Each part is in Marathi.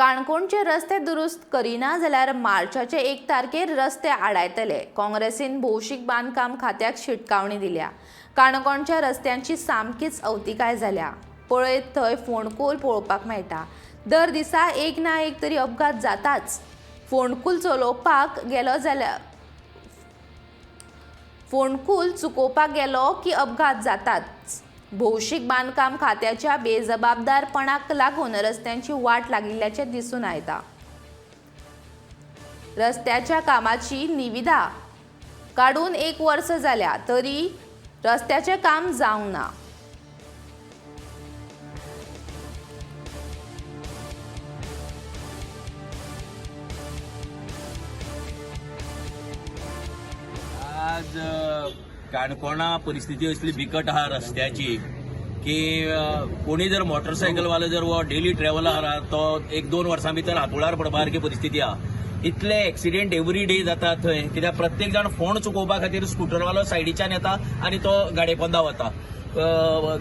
काणकोणचे रस्ते दुरुस्त करिना जाल्यार मार्चाचे 1 तारखेर रस्ते आडायतले। काँग्रेसीन भौशीक बांदकाम खात्याक शिटकावणी दिल्या। काणकोणच्या रस्त्यांची सामकीच अवतिकाय झाल्या। पळयत थंय फोंडकूल पळोवपाक मेळटा। दर दिसा एक ना एक तरी अपघात जाताच। फोंडकूल चलोवपाक गेलो जाल्यार फोंडकूल चुकोवपाक गेलो की अपघात जाताच। भौशीक बांदकाम खात्याच्या बेजबाबदारपणाक लागून रस्त्यांची वाट लागिल्ल्याचे दिसून येता। रस्त्याच्या कामाची निविदा काढून 1 वर्ष जाल्या तरी रस्त्याचे काम जावंक ना। आज काणकोणा परिस्थिती असली बिकट आहा रस्त्याची की कोणी जर मोटरसायकलवालो जर वो डेली ट्रॅव्हलर आहा तो 1-2 वर्सां भितर हातुळार पडपा सारकी परिस्थिती आहा। इतले एक्सिडेंट एवरी डे जातात थंय, कित्याक प्रत्येक जाण फोंड चुकोवपा खातीर स्कूटरवालो सायडीच्यान येता आनी तो गाडये पोंदा वता।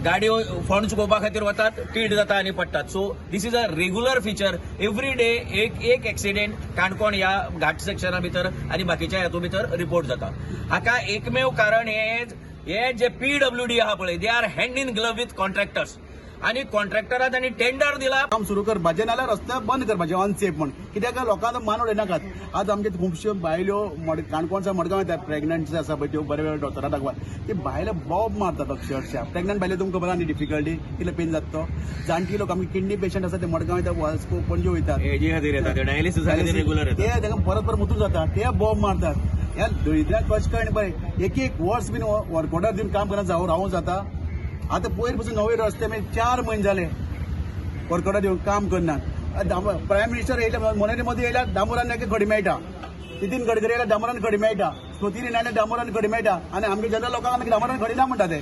गाडयो फोंड चुकोवपा खातीर वतात, टीड जाता आनी पडटात। So this is a regular feature. Every day एक एक्सिडेंट काणकोण ह्या घाट सेक्शना भितर आनी बाकीच्या हातूंत भितर रिपोर्ट जाता। हाका एकमेव कारण हे जे PWD आहा पळय, they are hand in glove with contractors आणि कॉन्ट्रॅक्टरा त्यांनी टेंडर दिला काम सुरू करपाचें नाल्यार रस्ते बंद करपाचे अनसेफ म्हण, कित्याक लोकांना मान उडयनाकात। आज आमचे खुबश्यो बायल्यो काणकोणच्या मडगांव येतात, प्रेग्नंट आसा पळय त्यो बरे बरे डॉक्टरा दाखवात, ती बायले बॉब मारतात अक्षरशः। प्रेग्नंट बायले तुमकां खबर आहा न्ही डिफिकल्टी कितले पेन जाता तो। जाणटी लोक आमचे किडनी पेशंट आसा ते मडगांव येतात, वास्को पणजे वयतात, हेजे खातीर येतात डायलिसीस खातीर रेग्युलर ते येतात। तांकां परत परत मुतून जाता, ते बॉब मारतात। ह्या दरिद्राक कशें कळना पळय, एक वर्स बीन वर्कआउटार दिवन काम करना रावूं जाता। आता पयर पासून नवे रस्ते 4 म्हयने जाले वर्कआउटार दिवन काम करनात। प्रायम मिनिस्टर येयले, नरेंद्र मोदी येयल्यार डांबरान खडी मेळटा, नितीन गडकरी येयल्यार डांबरान खडी मेळटा, स्मृती इराणी डांबरान खडी मेळटा, आनी आमच्या जनरल लोकांक डांबरान खडी ना म्हणटा ते।